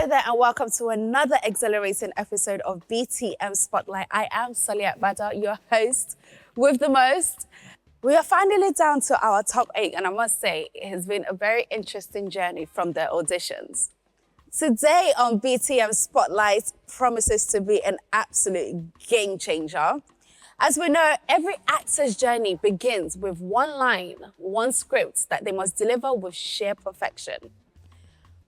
Hello there and welcome to another exhilarating episode of BTM Spotlight. I am Soliat Badar, your host with the most. We are finally down to our top 8 and I must say it has been a very interesting journey from the auditions. Today on BTM Spotlight promises to be an absolute game changer. As we know, every actor's journey begins with one line, one script that they must deliver with sheer perfection.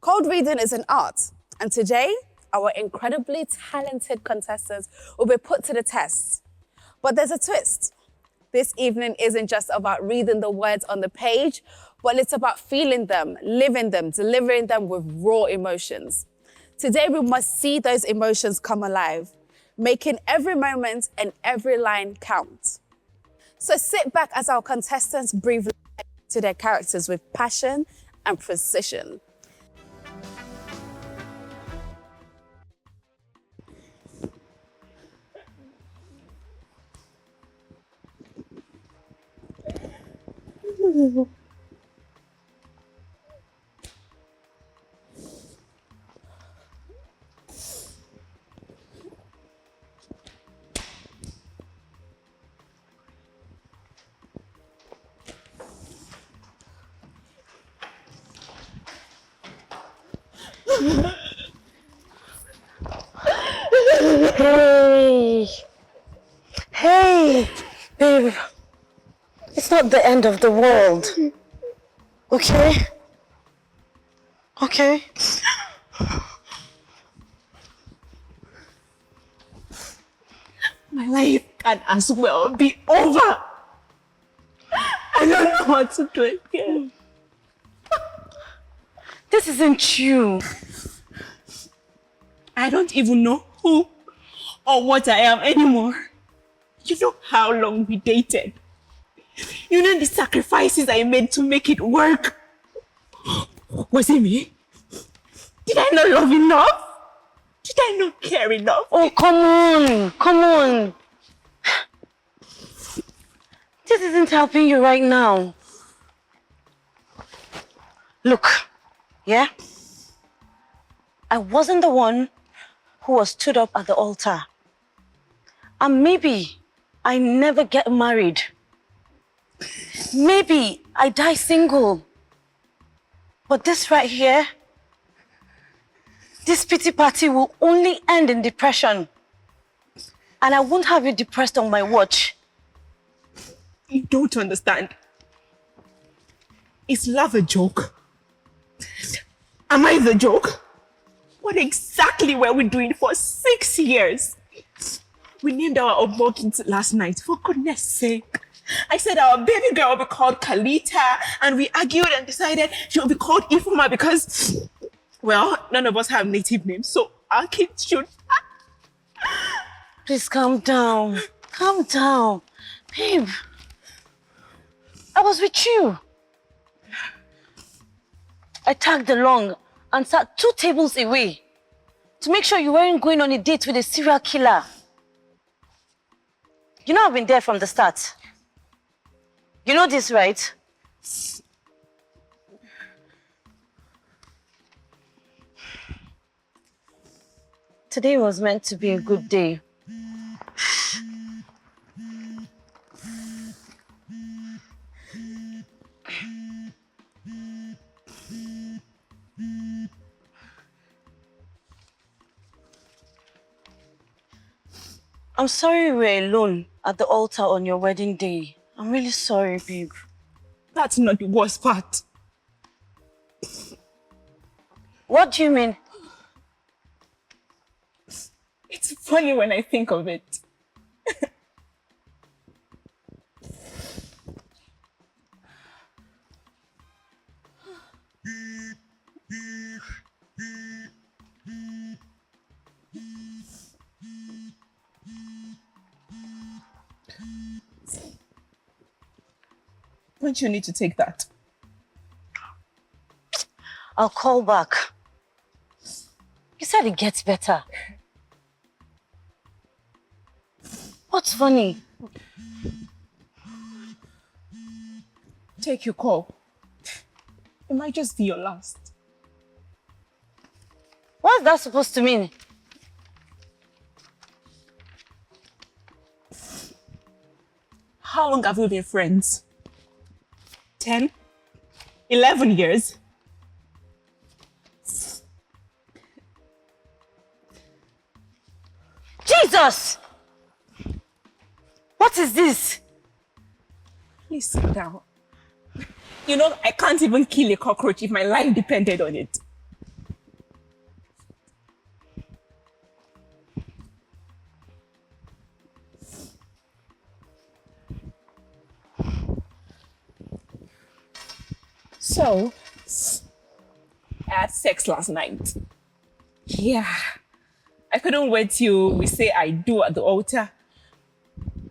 Cold reading is an art, and today, our incredibly talented contestants will be put to the test. But there's a twist. This evening isn't just about reading the words on the page, but it's about feeling them, living them, delivering them with raw emotions. Today, we must see those emotions come alive, making every moment and every line count. So sit back as our contestants breathe life to their characters with passion and precision. Hey, babe, it's not the end of the world, okay? Okay? My life can as well be over. I don't know what to do again. This isn't you. I don't even know who or what I am anymore. You know how long we dated. You know the sacrifices I made to make it work. Was it me? Did I not love enough? Did I not care enough? Oh, come on. This isn't helping you right now. Look, yeah? I wasn't the one who was stood up at the altar. And maybe I never get married. Maybe I die single. But this right here, this pity party will only end in depression. And I won't have you depressed on my watch. You don't understand. Is love a joke? Am I the joke? What exactly were we doing for 6 years? We named our unborn kids last night, for goodness sake. I said our baby girl will be called Kalita, and we argued and decided she will be called Ifuma because, well, none of us have native names, so our kids should. Please calm down. Calm down. Babe, I was with you. I tagged along and sat 2 tables away to make sure you weren't going on a date with a serial killer. You know I've been there from the start. You know this, right? Today was meant to be a good day. I'm sorry we were alone at the altar on your wedding day. I'm really sorry, babe. That's not the worst part. What do you mean? It's funny when I think of it. Don't you need to take that? I'll call back. You said it gets better. What's funny? Take your call. It might just be your last. What's that supposed to mean? How long have we been friends? 10? 11 years? Jesus! What is this? Please sit down. You know, I can't even kill a cockroach if my life depended on it. So, I had sex last night. Yeah. I couldn't wait till we say I do at the altar.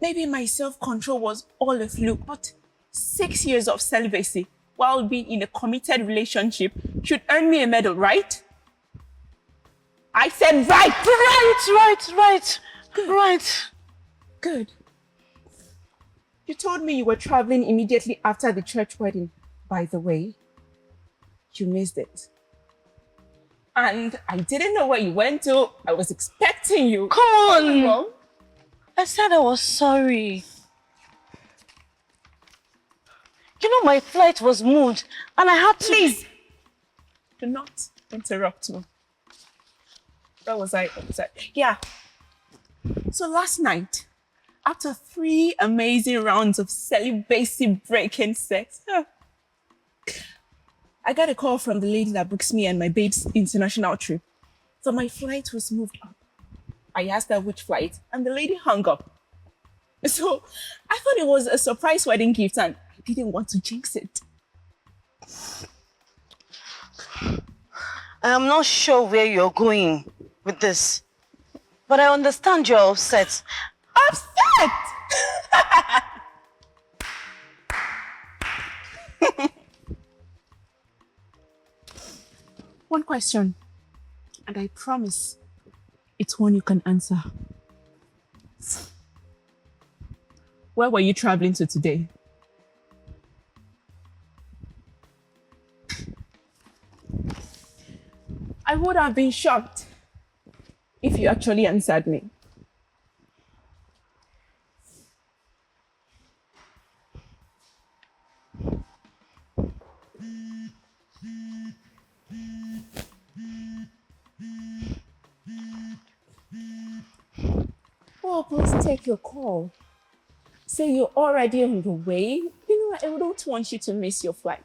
Maybe my self-control was all a fluke, but 6 years of celibacy while being in a committed relationship should earn me a medal, right? I said right! Right. Good. You told me you were traveling immediately after the church wedding. By the way, you missed it. And I didn't know where you went to. I was expecting you. Come on! Wrong? I said I was sorry. You know, my flight was moved and I had to... Please, do not interrupt me. Where was I? Yeah. So last night, after 3 amazing rounds of celibacy breaking sex, I got a call from the lady that books me and my babe's international trip. So my flight was moved up. I asked her which flight, and the lady hung up. So I thought it was a surprise wedding gift, and I didn't want to jinx it. I am not sure where you're going with this, but I understand you're upset. Upset! One question, and I promise it's one you can answer. Where were you traveling to today? I would have been shocked if you actually answered me. Oh, please take your call. Say you're already on the way. You know, I don't want you to miss your flight.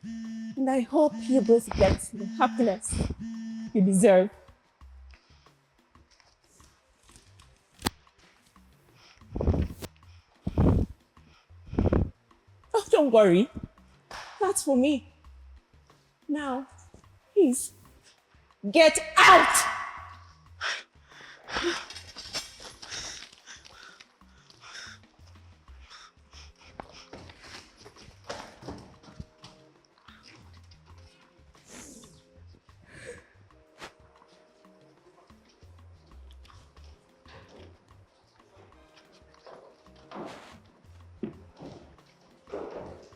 And I hope you both get the happiness you deserve. Oh, don't worry. That's for me. Now, please, get out!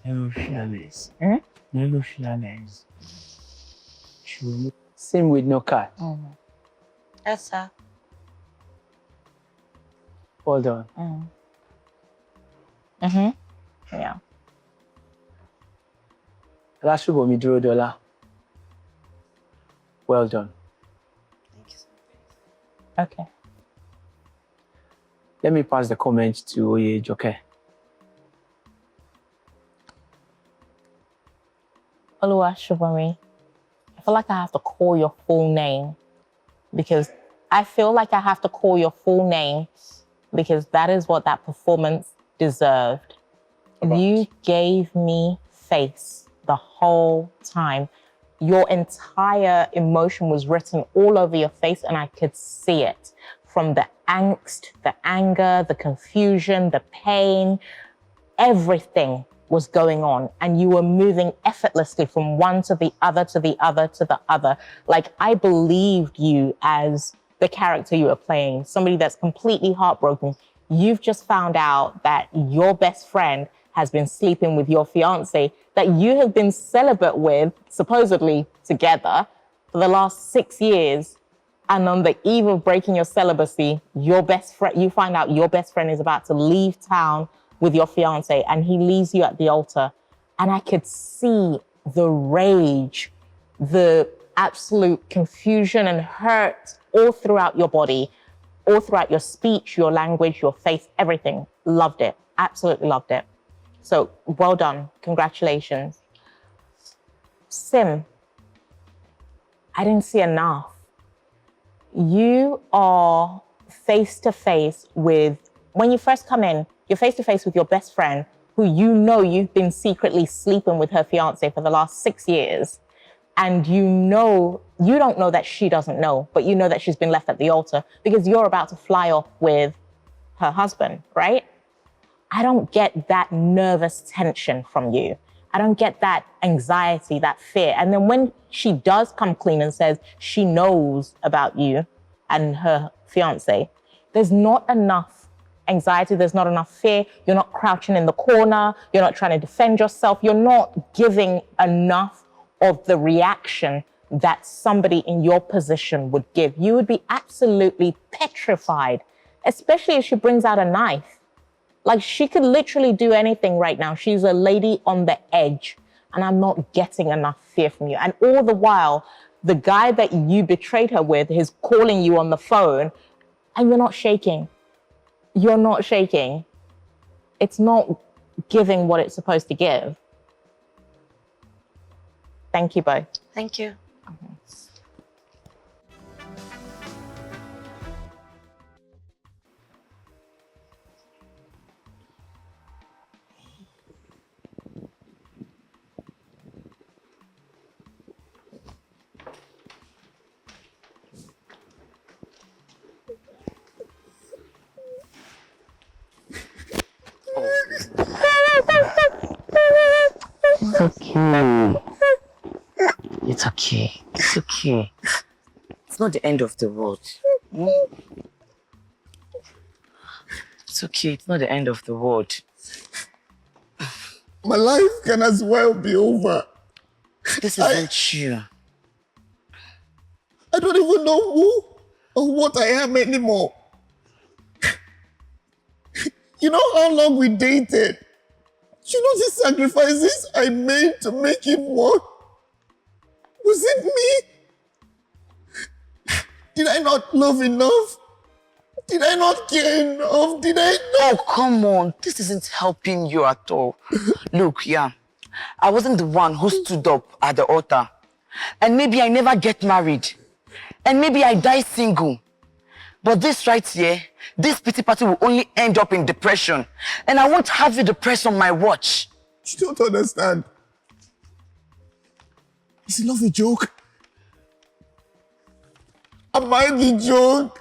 Never fearless. Never fearless. True. Same with no cat. Yes, sir. Well done. Yeah. Last week, we drew $1. Well done. Thank you, sir. Okay. Let me pass the comment to Oye Joke. Olua Shubami, I feel like I have to call your full name because that is what that performance deserved. You gave me face the whole time. Your entire emotion was written all over your face and I could see it. From the angst, the anger, the confusion, the pain, everything was going on and you were moving effortlessly from one to the other, to the other, to the other. Like I believed you as the character you were playing, somebody that's completely heartbroken. You've just found out that your best friend has been sleeping with your fiance that you have been celibate with, supposedly together, for the last 6 years, and on the eve of breaking your celibacy, you find out your best friend is about to leave town with your fiance, and he leaves you at the altar. And I could see the rage, the absolute confusion and hurt all throughout your body, all throughout your speech, your language, your face, everything. Loved it. Absolutely loved it. So well done. Congratulations. Sim, I didn't see enough. You are face to face with, when you first come in, you're face to face with your best friend who you know you've been secretly sleeping with her fiance for the last 6 years. And you don't know that she doesn't know, but you know that she's been left at the altar because you're about to fly off with her husband, right? I don't get that nervous tension from you. I don't get that anxiety, that fear. And then when she does come clean and says she knows about you and her fiance, there's not enough anxiety, there's not enough fear. You're not crouching in the corner. You're not trying to defend yourself. You're not giving enough of the reaction that somebody in your position would give. You would be absolutely petrified, especially if she brings out a knife. Like, she could literally do anything right now. She's a lady on the edge, and I'm not getting enough fear from you. And all the while, the guy that you betrayed her with is calling you on the phone, and you're not shaking. You're not shaking. It's not giving what it's supposed to give. Thank you both. Thank you. It's okay. It's okay. It's okay. It's not the end of the world. It's okay. It's not the end of the world. My life can as well be over. This isn't true. I don't even know who or what I am anymore. You know how long we dated? You know the sacrifices I made to make it work? Was it me? Did I not love enough? Did I not care enough? Did I not? Oh, come on. This isn't helping you at all. Look, yeah, I wasn't the one who stood up at the altar. And maybe I never get married. And maybe I die single. But this right here, this pity party will only end up in depression. And I won't have you depressed on my watch. You don't understand. Is love a joke? Am I the joke?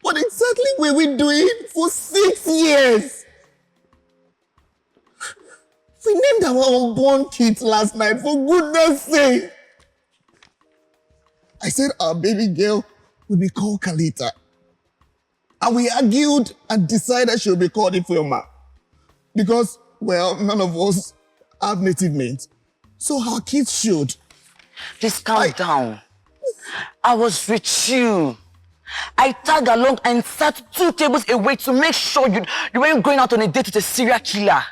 What exactly were we doing for 6 years? We named our unborn kids last night, for goodness sake. I said our baby girl will be called Kalita. And we argued and decided she will be called Ifeoma. Because, well, none of us have native names. So our kids should. Please calm down. I was with you. I tagged along and sat 2 tables away to make sure you weren't going out on a date with a serial killer.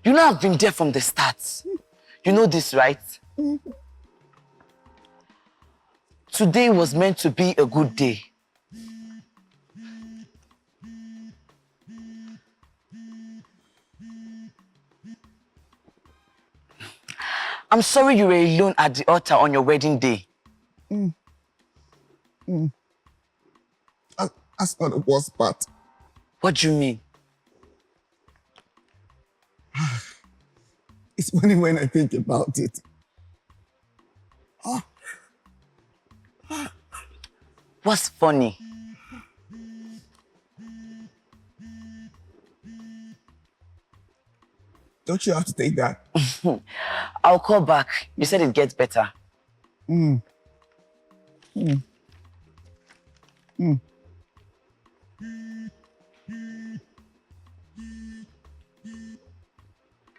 You know I've been there from the start. You know this, right? Today was meant to be a good day. I'm sorry you were alone at the altar on your wedding day. That's not the worst part. What do you mean? It's funny when I think about it. What's funny? Don't you have to take that? I'll call back. You said it gets better.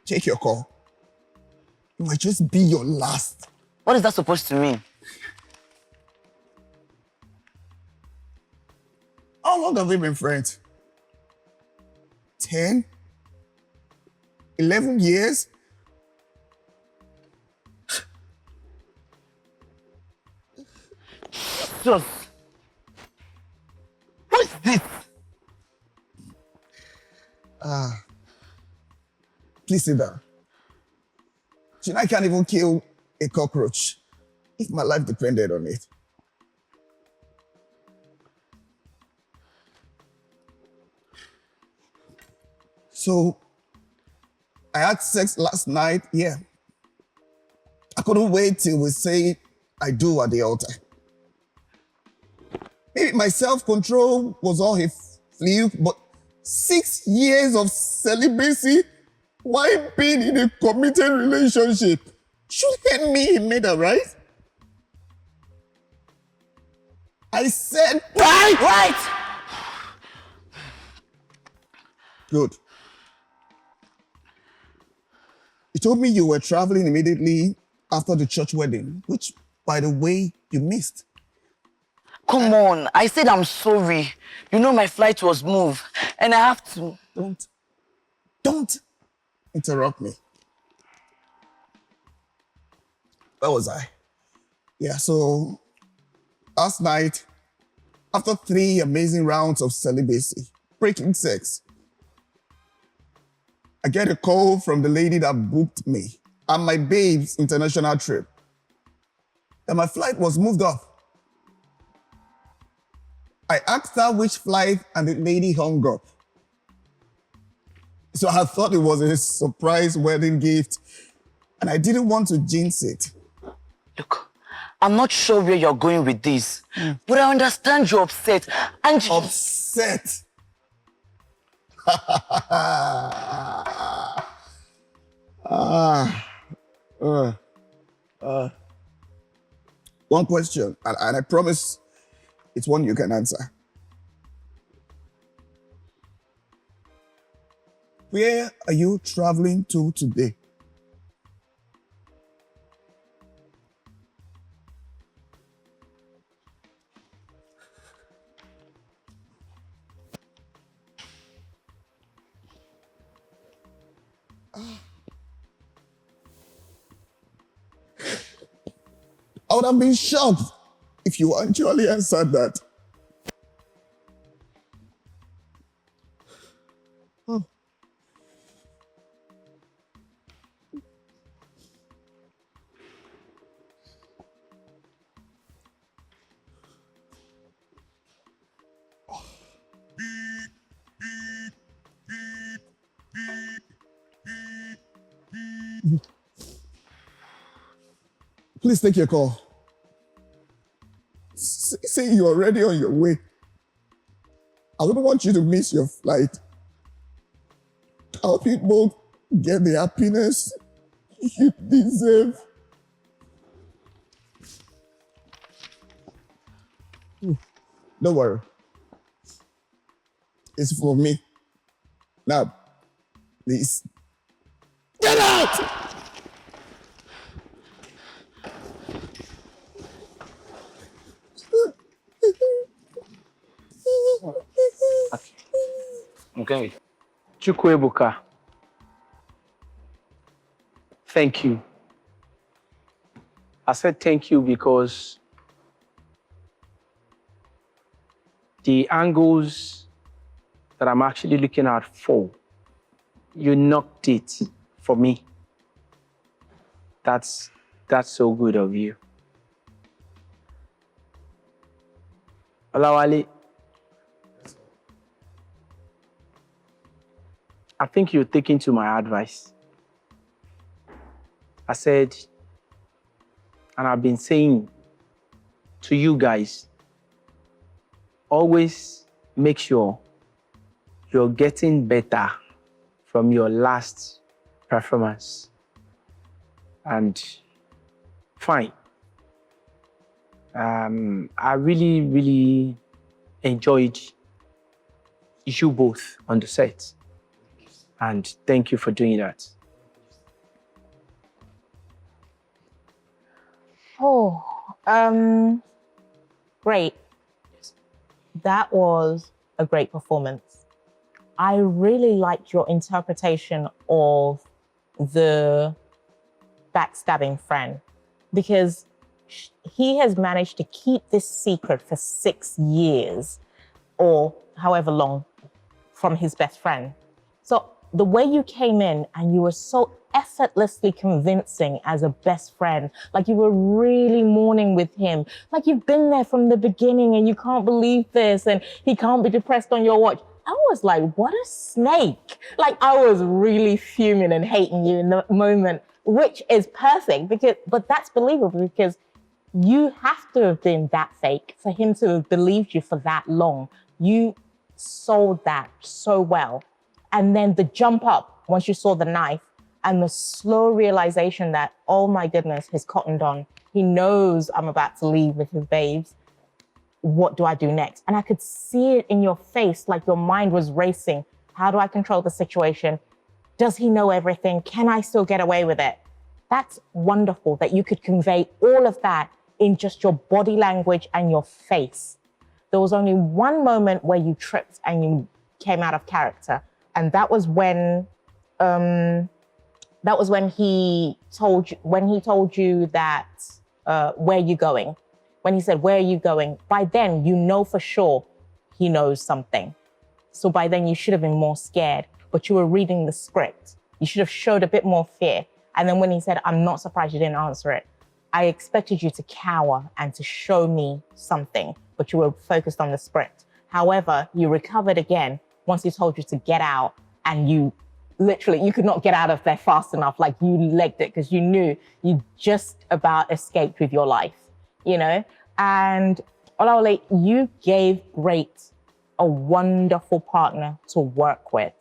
Take your call. It might just be your last. What is that supposed to mean? How long have we been friends? 10? 11 years? Jesus! What is this? Please sit down. You know, I can't even kill a cockroach if my life depended on it. So, I had sex last night, yeah. I couldn't wait till we say I do at the altar. Maybe my self-control was all a fluke, but 6 years of celibacy while being in a committed relationship should get me a medal, right? I said, Right! Good. You told me you were traveling immediately after the church wedding, which, by the way, you missed. Come on, I said I'm sorry. You know my flight was moved, and I have to. Don't interrupt me. Where was I? Yeah, so last night, after 3 amazing rounds of celibacy, breaking sex, I get a call from the lady that booked me and my babe's international trip. And my flight was moved off. I asked her which flight and the lady hung up. So I thought it was a surprise wedding gift and I didn't want to jinx it. Look, I'm not sure where you're going with this, but I understand you're upset and Upset? One question, and I promise it's one you can answer. Where are you traveling to today? I would have been shocked if you actually answered that. Oh. Please take your call. Say you're already on your way. I don't want you to miss your flight. I hope you both get the happiness you deserve. Don't worry. It's for me. Now, please, get out! Okay. Chukwuebuka, thank you. I said thank you because the angles that I'm actually looking at for, you knocked it for me. That's so good of you. Olawale, I think you're taking to my advice. I said, and I've been saying to you guys, always make sure you're getting better from your last performance. And fine. I really, really enjoyed you both on the set. And thank you for doing that. Great. That was a great performance. I really liked your interpretation of the backstabbing friend, because he has managed to keep this secret for 6 years or however long from his best friend. So the way you came in and you were so effortlessly convincing as a best friend, like you were really mourning with him, like you've been there from the beginning and you can't believe this and he can't be depressed on your watch. I was like, what a snake. Like I was really fuming and hating you in the moment, which is perfect but that's believable because you have to have been that fake for him to have believed you for that long. You sold that so well. And then the jump up once you saw the knife and the slow realization that, oh my goodness, he's cottoned on. He knows I'm about to leave with his babes. What do I do next? And I could see it in your face, like your mind was racing. How do I control the situation? Does he know everything? Can I still get away with it? That's wonderful that you could convey all of that in just your body language and your face. There was only one moment where you tripped and you came out of character. And that was when he told you that where are you going? When he said, where are you going? By then, you know for sure he knows something. So by then you should have been more scared, but you were reading the script. You should have showed a bit more fear. And then when he said, I'm not surprised you didn't answer it, I expected you to cower and to show me something, but you were focused on the script. However, you recovered again once he told you to get out, and you could not get out of there fast enough. Like you legged it because you knew you just about escaped with your life, you know? And Olaole, you gave Great a wonderful partner to work with,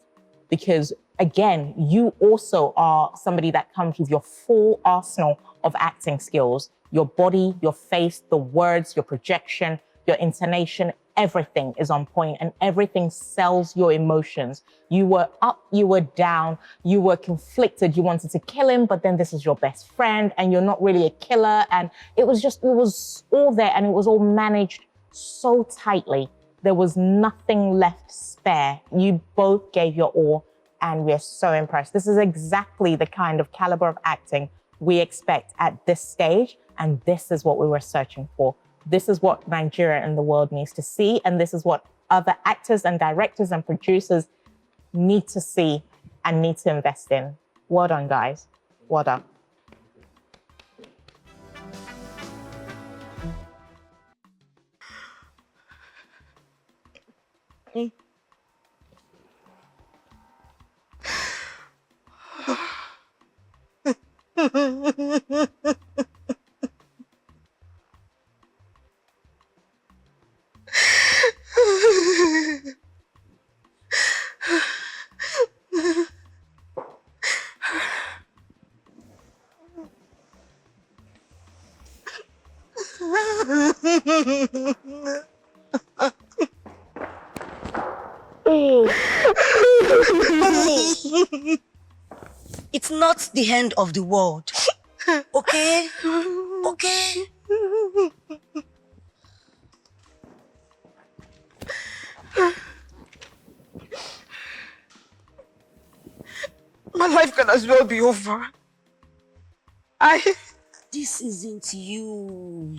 because again, you also are somebody that comes with your full arsenal of acting skills, your body, your face, the words, your projection, your intonation, everything is on point and everything sells your emotions. You were up, you were down, you were conflicted. You wanted to kill him, but then this is your best friend and you're not really a killer. And it was all there and it was all managed so tightly. There was nothing left spare. You both gave your all and we're so impressed. This is exactly the kind of caliber of acting we expect at this stage. And this is what we were searching for. This is what Nigeria and the world needs to see. And this is what other actors and directors and producers need to see and need to invest in. Well done, guys. Well done. It's not the end of the world. Okay? Okay? My life can as well be over. This isn't you.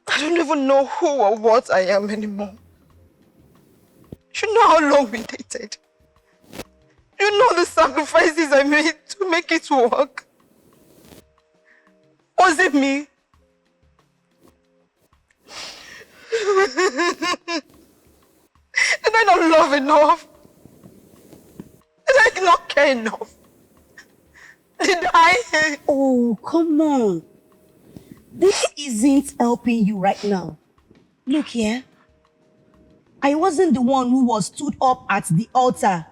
I don't even know who or what I am anymore. You know how long we dated. You know the sacrifices I made to make it work. Was it me? Did I not love enough? Did I not care enough? Did I? Oh, come on. This isn't helping you right now. Look here. I wasn't the one who was stood up at the altar.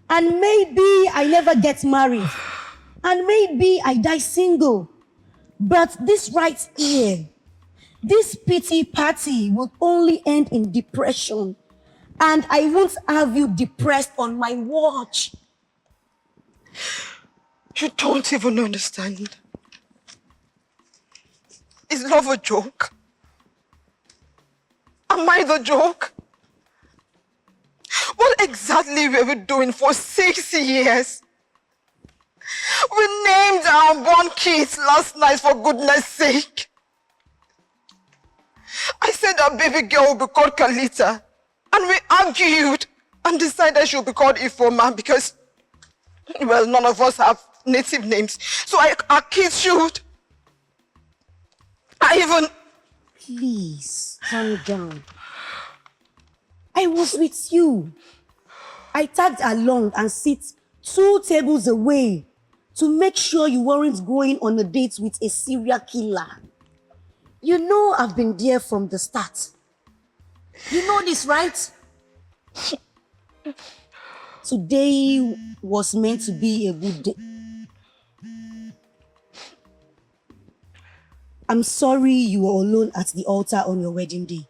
And maybe I never get married. And maybe I die single. But this right here, this pity party will only end in depression. And I won't have you depressed on my watch. You don't even understand. Is love a joke? Am I the joke? What exactly were we doing for 6 years? We named our unborn kids last night, for goodness sake. I said our baby girl would be called Kalita, and we argued and decided she would be called Ifoma because, well, none of us have native names. So our kids should. I even... Please, calm down. I was with you. I tagged along and sit 2 tables away to make sure you weren't going on a date with a serial killer. You know I've been there from the start. You know this, right? Today was meant to be a good day. I'm sorry you were alone at the altar on your wedding day.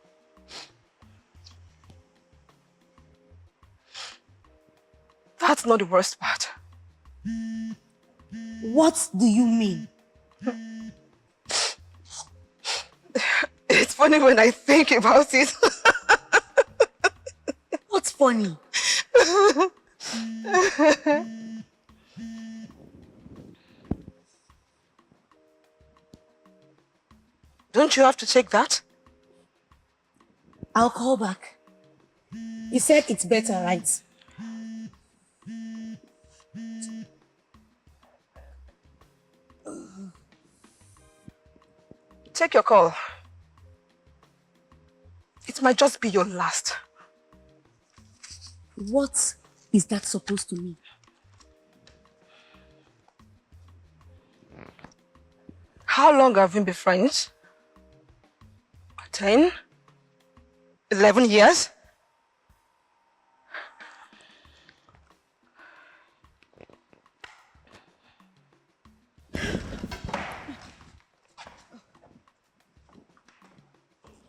That's not the worst part. What do you mean? It's funny when I think about it. What's funny? Don't you have to take that? I'll call back. You said it's better, right? Take your call. It might just be your last. What is that supposed to mean? How long have we been friends? 10? 11 years?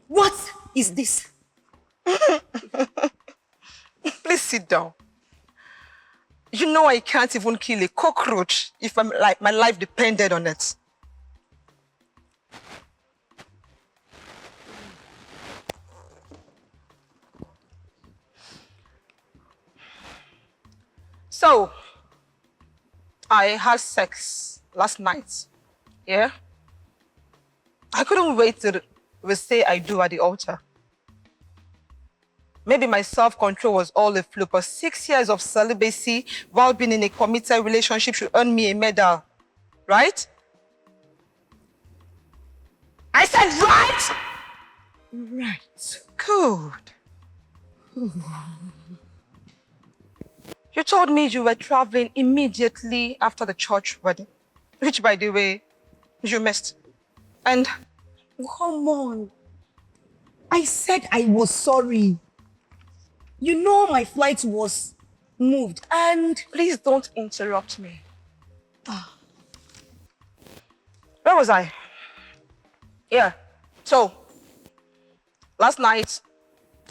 What is this? Please sit down. You know I can't even kill a cockroach if my life depended on it. So, I had sex last night, yeah? I couldn't wait till we say I do at the altar. Maybe my self-control was all a fluke, but 6 years of celibacy while being in a committed relationship should earn me a medal, right? I said right! Right. Good. You told me you were traveling immediately after the church wedding, which, by the way, you missed. And Come on. I said I was sorry. You know my flight was moved and... please don't interrupt me. Where was I? Yeah. So, last night,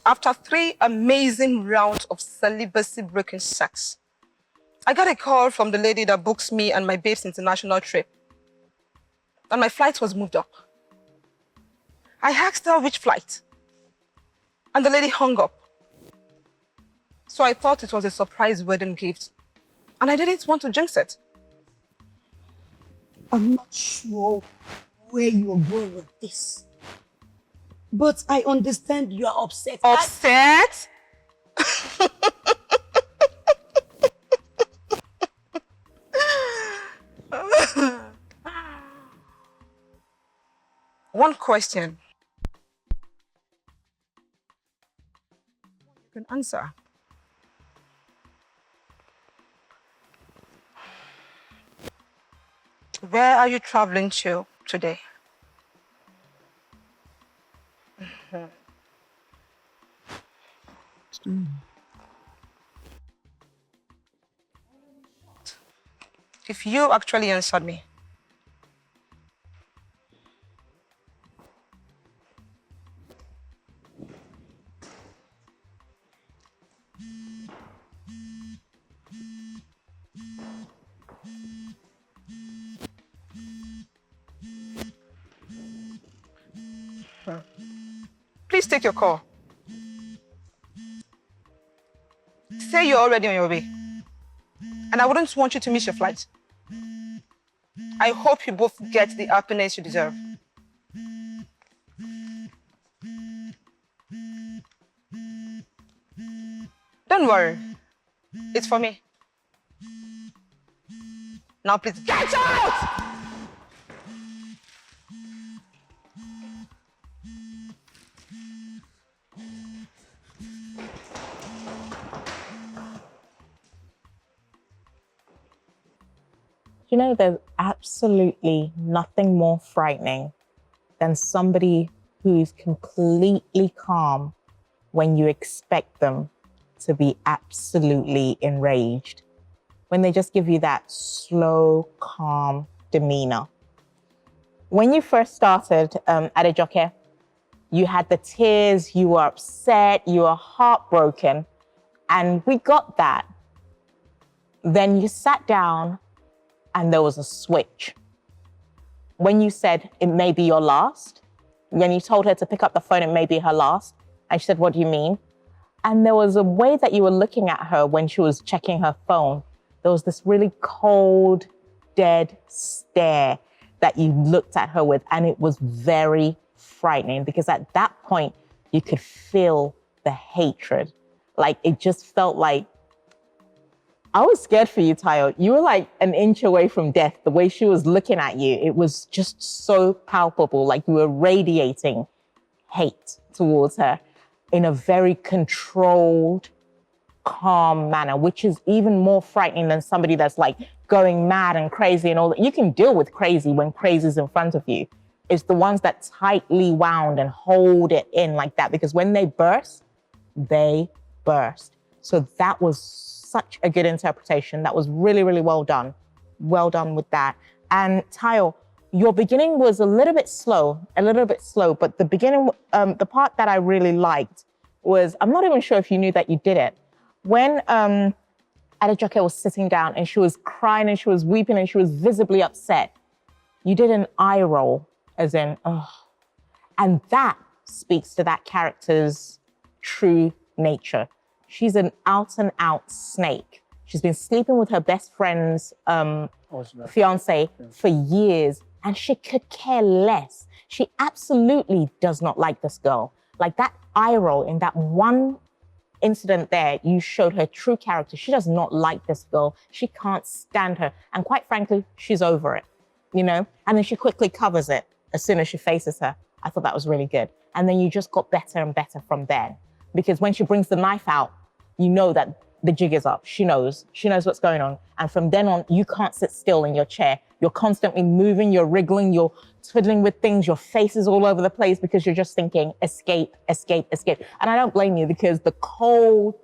after 3 amazing rounds of celibacy-breaking sex, I got a call from the lady that books me and my babe's international trip. And my flight was moved up. I asked her which flight. And the lady hung up. So I thought it was a surprise wedding gift. And I didn't want to jinx it. I'm not sure where you're going with this. But I understand you're upset. Upset? One question. You can answer. Where are you traveling to today? If you actually answered me. Please take your call. Say you're already on your way. And I wouldn't want you to miss your flight. I hope you both get the happiness you deserve. Don't worry. It's for me. Now please get out! You know, there's absolutely nothing more frightening than somebody who's completely calm when you expect them to be absolutely enraged. When they just give you that slow, calm demeanor. When you first started at Adejoke, you had the tears, you were upset, you were heartbroken, and we got that. Then you sat down and there was a switch. When you said it may be your last, when you told her to pick up the phone, it may be her last, and she said, what do you mean? And there was a way that you were looking at her when she was checking her phone. There was this really cold, dead stare that you looked at her with, and it was very frightening because at that point, you could feel the hatred. Like, it just felt like, I was scared for you, Tayo. You were like an inch away from death. The way she was looking at you, it was just so palpable. Like you were radiating hate towards her in a very controlled, calm manner, which is even more frightening than somebody that's like going mad and crazy and all that. You can deal with crazy when crazy's in front of you. It's the ones that tightly wound and hold it in like that, because when they burst, they burst. So that was such a good interpretation. That was really, really well done. Well done with that. And Tayo, your beginning was a little bit slow, but the beginning, the part that I really liked was, I'm not even sure if you knew that you did it. When Adejoke was sitting down and she was crying and she was weeping and she was visibly upset, you did an eye roll, as in, oh. And that speaks to that character's true nature. She's an out and out snake. She's been sleeping with her best friend's fiance for years, and she could care less. She absolutely does not like this girl. Like that eye roll in that one incident there, you showed her true character. She does not like this girl. She can't stand her. And quite frankly, she's over it, you know? And then she quickly covers it as soon as she faces her. I thought that was really good. And then you just got better and better from there. Because when she brings the knife out, you know that the jig is up. She knows what's going on. And from then on, you can't sit still in your chair. You're constantly moving, you're wriggling, you're twiddling with things, your face is all over the place because you're just thinking, escape, escape, escape. And I don't blame you, because the cold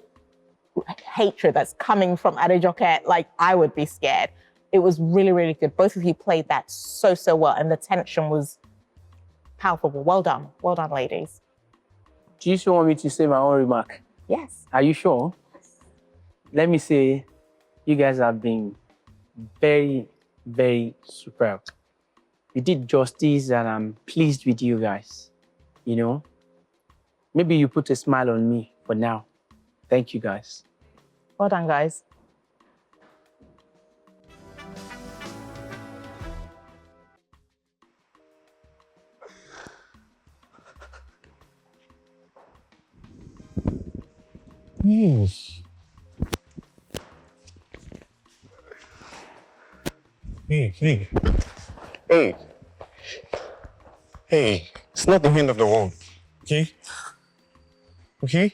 hatred that's coming from Adejoke, like I would be scared. It was really, really good. Both of you played that so, so well. And the tension was palpable. Well done, ladies. Do you still want me to say my own remark? Yes. Are you sure? Let me say, you guys have been very, very superb. You did justice, and I'm pleased with you guys. You know, maybe you put a smile on me for now. Thank you, guys. Well done, guys. Hey, it's not the end of the world, okay? Okay?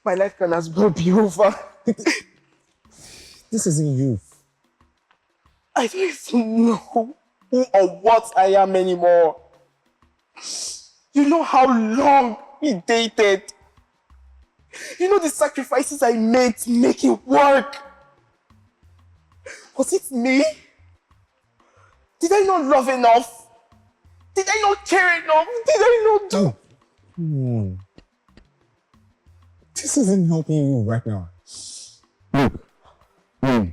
My life can as well be over. This isn't you. I don't even know who or what I am anymore. You know how long we dated. You know the sacrifices I made to make it work. Was it me? Did I not love enough? Did I not care enough? Did I not do? This isn't helping you right now. Look, I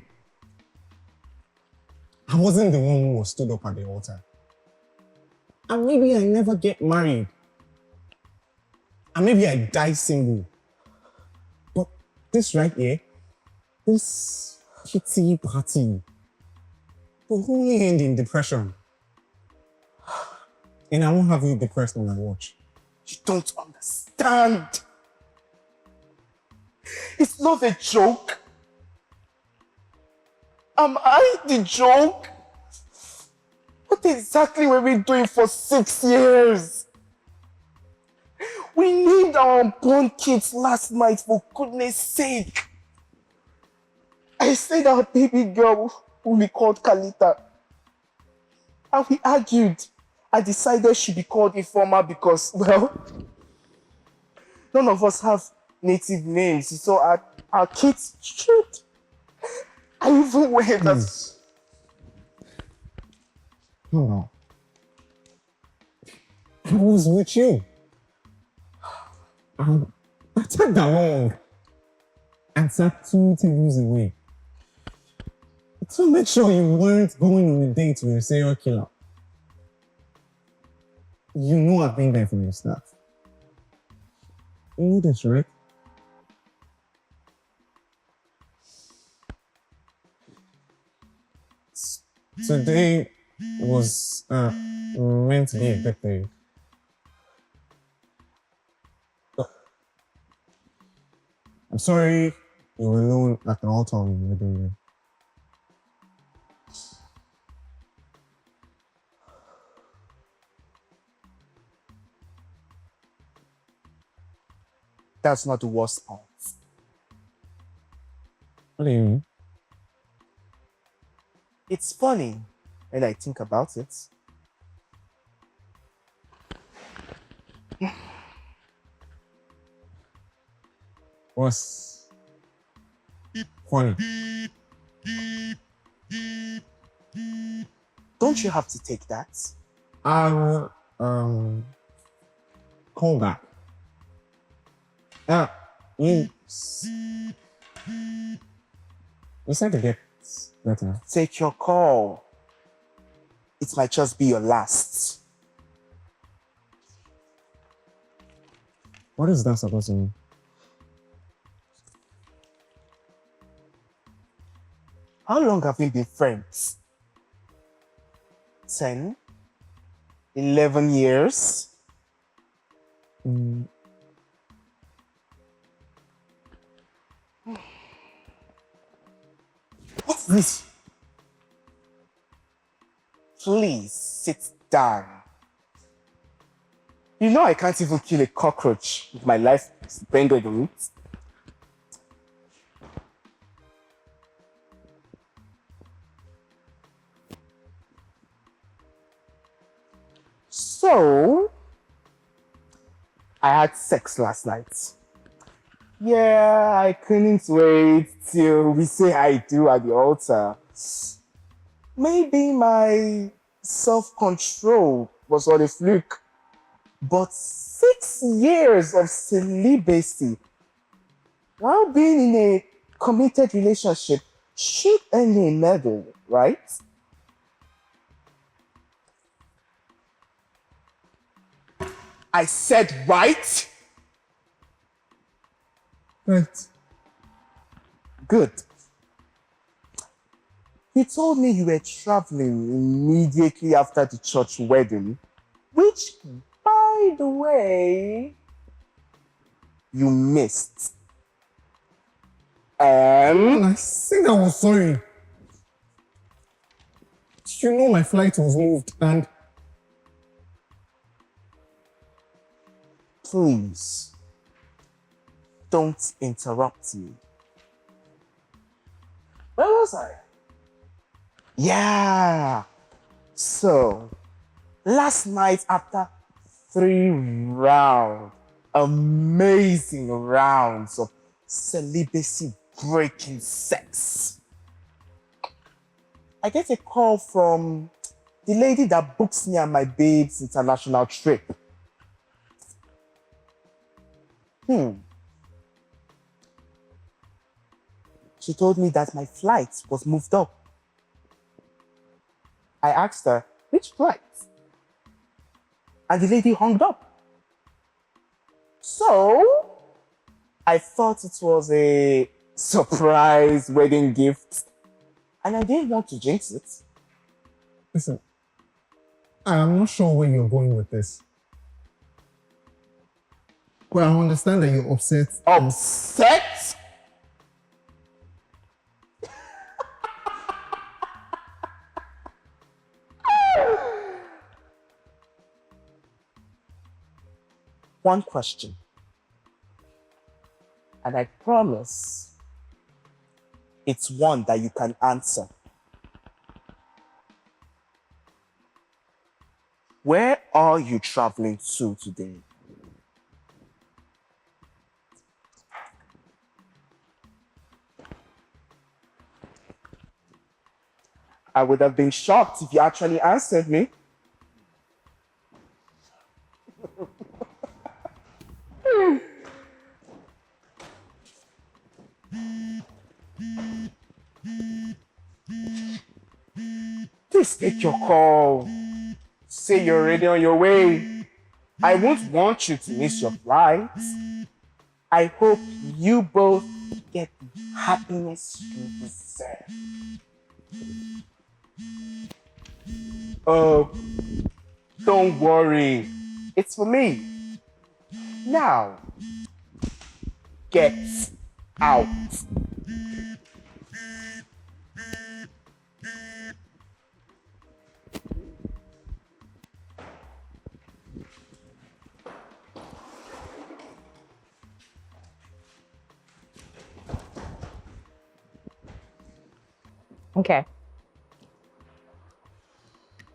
wasn't the one who was stood up at the altar. And maybe I never get married. And maybe I die single. But this right here, this kitty party, will only end in depression. And I won't have you depressed when I watch. You don't understand. It's not a joke. Am I the joke? What exactly were we doing for 6 years? We named our unborn kids last night, for goodness sake. I said our baby girl will be called Kalita. And we argued. I decided she'd be called Informa because, well, none of us have native names, so our kids should. I even went as... No. I was with you. I took that wrong and sat 2 tables away to make sure you weren't going on a date with a serial killer. You know I've been there for your stuff. You know this, right? Today was meant to be a good day. I'm sorry you were alone at the altar when you were doing it. That's not the worst part. What do you mean? It's funny when I think about it. What's funny? Don't you have to take that? I'll call back. You said to get better. Take your call. It might just be your last. What is that supposed to mean? How long have we been friends? 10? 11 years? What's this? Please sit down. You know I can't even kill a cockroach with my life depending on it. So, I had sex last night. Yeah, I couldn't wait till we say I do at the altar. Maybe my self-control was on a fluke. But 6 years of celibacy while being in a committed relationship should earn a medal, right? I said right? Right. Good. He told me you were traveling immediately after the church wedding, which, by the way, you missed. And I said I was sorry. You know my flight was moved and... Please, don't interrupt me. Where was I? Yeah. So, last night after 3 amazing rounds of celibacy breaking sex, I get a call from the lady that books me and my babe's international trip. she told me that my flight was moved up. I asked her, which flight? And the lady hung up. So, I thought it was a surprise wedding gift. And I didn't want to jinx it. Listen, I'm not sure where you're going with this. Well, I understand that you're upset. Upset? One question. And I promise it's one that you can answer. Where are you traveling to today? I would have been shocked if you actually answered me. Please take your call. Say you're already on your way. I won't want you to miss your flight. I hope you both get the happiness you deserve. Oh, don't worry. It's for me. Now, get out. Okay.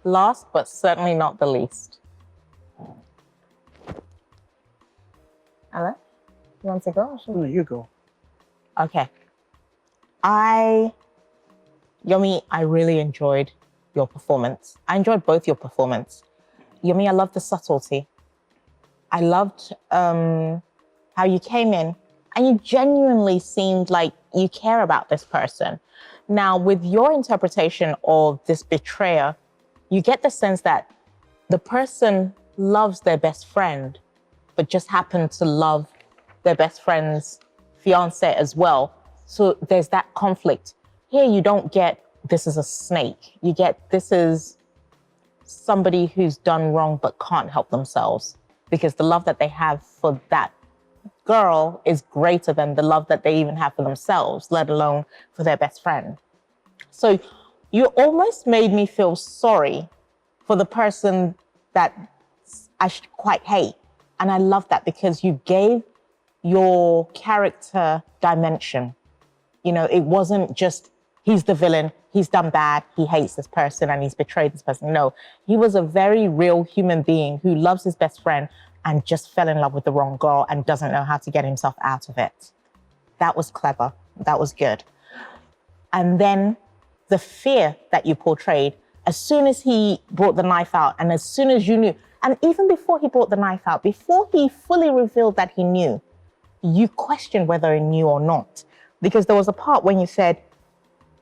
Last, but certainly not the least. Ella, you want to go? Or should No, you go. Okay. Yomi, I really enjoyed your performance. I enjoyed both your performance. Yomi, I loved the subtlety. I loved how you came in and you genuinely seemed like you care about this person. Now, with your interpretation of this betrayer, you get the sense that the person loves their best friend, but just happened to love their best friend's fiance as well. So there's that conflict. Here you don't get, this is a snake. You get, this is somebody who's done wrong but can't help themselves, because the love that they have for that girl is greater than the love that they even have for themselves, let alone for their best friend. So you almost made me feel sorry for the person that I should quite hate. And I love that because you gave your character dimension. You know, it wasn't just, he's the villain, he's done bad, he hates this person and he's betrayed this person. No, he was a very real human being who loves his best friend and just fell in love with the wrong girl and doesn't know how to get himself out of it. That was clever. That was good. And then the fear that you portrayed, as soon as he brought the knife out and as soon as you knew, and even before he brought the knife out, before he fully revealed that he knew, you questioned whether he knew or not. Because there was a part when you said,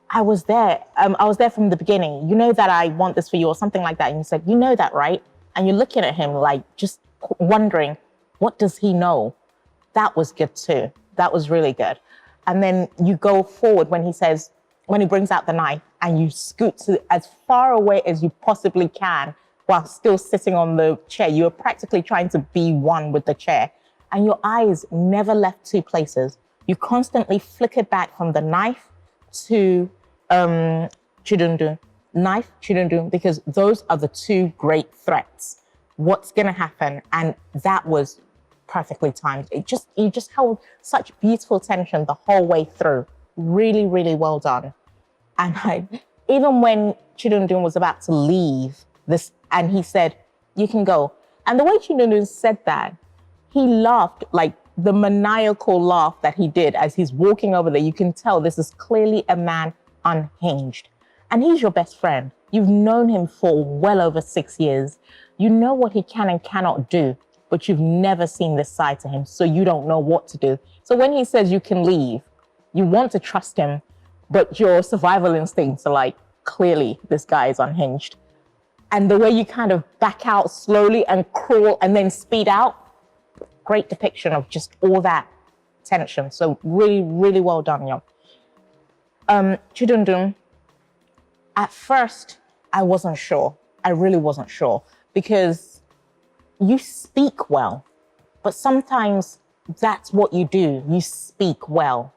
I was there from the beginning. You know that I want this for you or something like that. And you said, you know that, right? And you're looking at him like just wondering, what does he know? That was good too. That was really good. And then you go forward when he says, when he brings out the knife and you scoot to as far away as you possibly can while still sitting on the chair. You were practically trying to be one with the chair. And your eyes never left two places. You constantly flickered back from the knife to Chidundu. Knife, Chidundu, because those are the two great threats. What's gonna happen? And that was perfectly timed. You just held such beautiful tension the whole way through. Really, really well done. And even when Chidundu was about to leave this, and he said, you can go. And the way Chidundu said that, he laughed, like the maniacal laugh that he did as he's walking over there. You can tell this is clearly a man unhinged. And he's your best friend. You've known him for well over 6 years. You know what he can and cannot do, but you've never seen this side to him, so you don't know what to do. So when he says you can leave, You want to trust him, but your survival instincts are like, clearly this guy is unhinged. And the way you kind of back out slowly and crawl and then speed out, great depiction of just all that tension. So really, really well done, Yum. Chidundun, at first, I wasn't sure. I really wasn't sure because you speak well, but sometimes that's what you do. You speak well,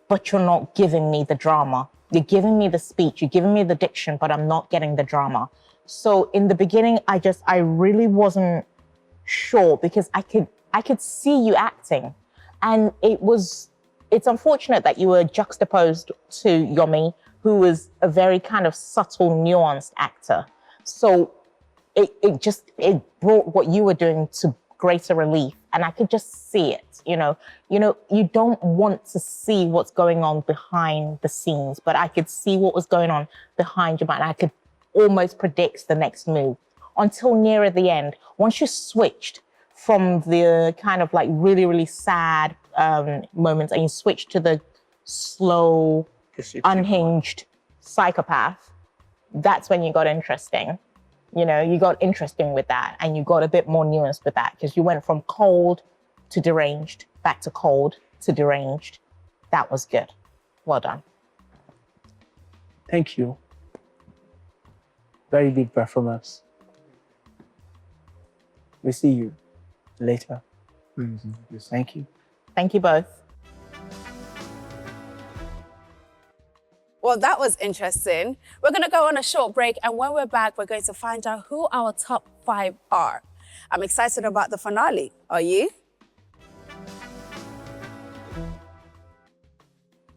but you're not giving me the drama. You're giving me the speech, you're giving me the diction, but I'm not getting the drama. So in the beginning, I really wasn't sure because I could see you acting. And it's unfortunate that you were juxtaposed to Yomi, who was a very kind of subtle, nuanced actor. So it brought what you were doing to greater relief. And I could just see it, you know, you don't want to see what's going on behind the scenes, but I could see what was going on behind your mind. I could almost predict the next move until nearer the end. Once you switched from the kind of like really, really sad moments and you switched to the slow, unhinged psychopath, that's when you got interesting. You know, you got interesting with that and you got a bit more nuanced with that because you went from cold to deranged, back to cold to deranged. That was good. Well done. Thank you. Very big performance. We'll see you later. Thank you. Thank you both. Well, that was interesting. We're going to go on a short break, and when we're back, we're going to find out who our top 5 are. I'm excited about the finale. Are you?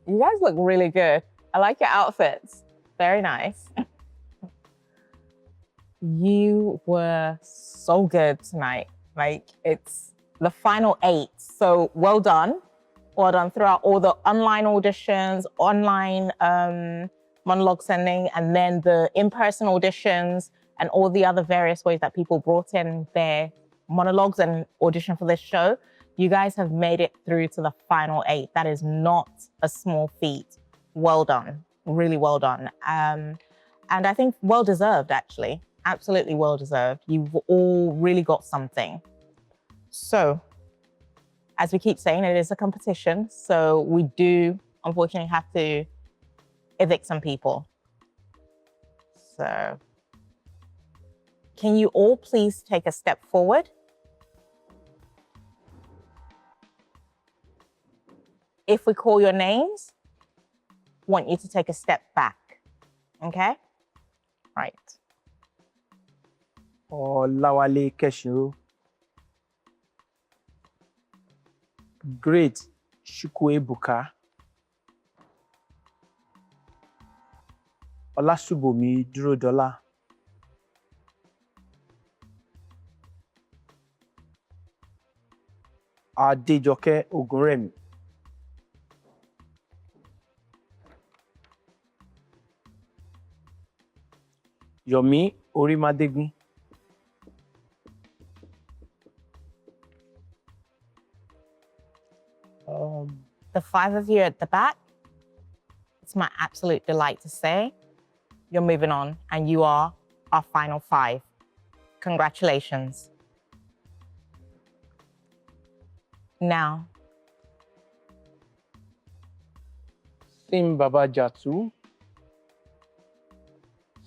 You guys look really good. I like your outfits. Very nice. You were so good tonight. Like, it's the final 8. So well done. Well done throughout all the online auditions, online monologue sending, and then the in-person auditions and all the other various ways that people brought in their monologues and audition for this show. You guys have made it through to the final 8. That is not a small feat. Well done. Really well done. And I think well-deserved, actually. Absolutely well-deserved. You've all really got something. So, as we keep saying, it is a competition. So we do, unfortunately, have to evict some people. So, can you all please take a step forward? If we call your names, want you to take a step back, okay? Right. Olawale Keshiru. Great Chukwuebuka. Olasubomi Durodola. Adejoke Ogunremi. Yomi Orimadegun. The 5 of you at the back, it's my absolute delight to say you're moving on and you are our final 5. Congratulations. Now, Simbaba Jatu.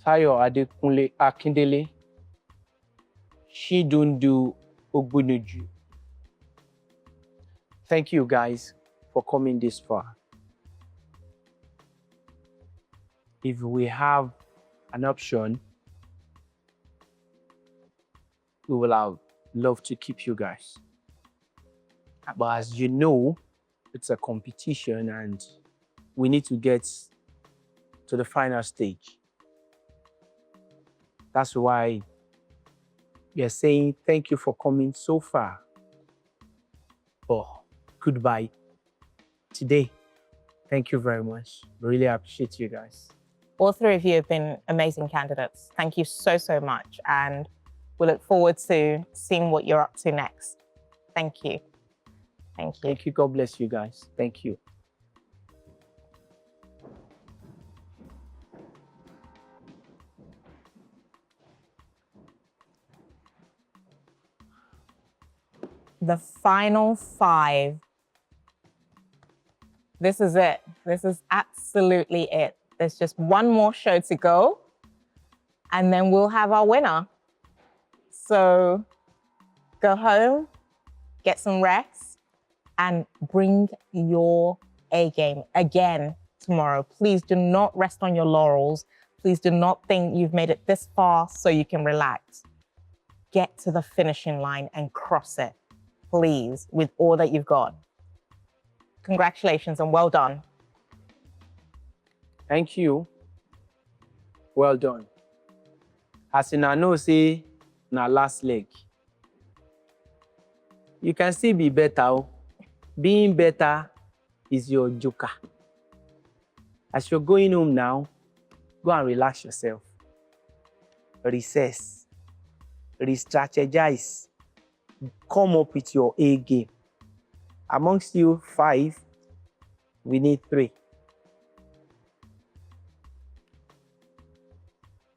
Sayo Adekunle Akindele. Shidundu Ogbunuju. Thank you guys for coming this far. If we have an option, we will have loved to keep you guys. But as you know, it's a competition and we need to get to the final stage. That's why we are saying thank you for coming so far. But goodbye today. Thank you very much. Really appreciate you guys. all 3 of you have been amazing candidates. Thank you so, so much. And we look forward to seeing what you're up to next. Thank you. Thank you. Thank you. God bless you guys. Thank you. The final 5. This is it. This is absolutely it. There's just one more show to go, and then we'll have our winner. So go home, get some rest, and bring your A game again tomorrow. Please do not rest on your laurels. Please do not think you've made it this far so you can relax. Get to the finishing line and cross it, please, with all that you've got. Congratulations and well done. Thank you. Well done. As in, I know, say, na last leg. You can still be better. Oh. Being better is your joker. As you're going home now, go and relax yourself. Recess. Re-strategize. Come up with your A game. Amongst you 5, we need 3.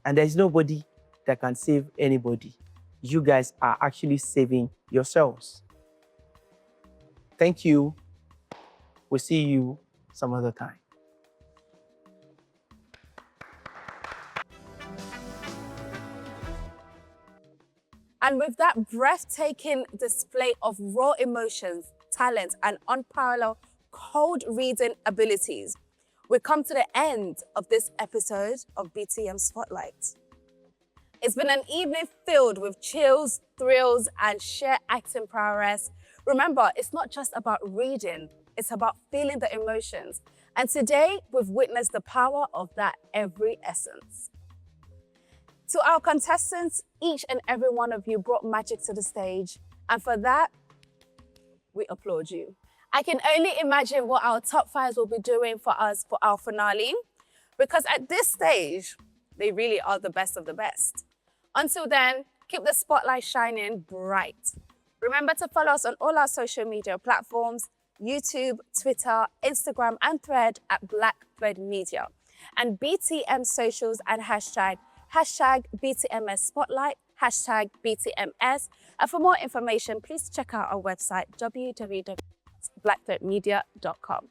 And there's nobody that can save anybody. You guys are actually saving yourselves. Thank you. We'll see you some other time. And with that breathtaking display of raw emotions, talent, and unparalleled cold reading abilities, we come to the end of this episode of BTM Spotlight. It's been an evening filled with chills, thrills, and sheer acting prowess. Remember, it's not just about reading, it's about feeling the emotions. And today, we've witnessed the power of that every essence. To our contestants, each and every one of you brought magic to the stage. And for that, we applaud you. I can only imagine what our top 5s will be doing for us for our finale, because at this stage, they really are the best of the best. Until then, keep the spotlight shining bright. Remember to follow us on all our social media platforms, YouTube, Twitter, Instagram, and Thread at Black Thread Media. And BTM socials and hashtag BTMS Spotlight, hashtag BTMS. And for more information, please check out our website, www.blackthreadmedia.com.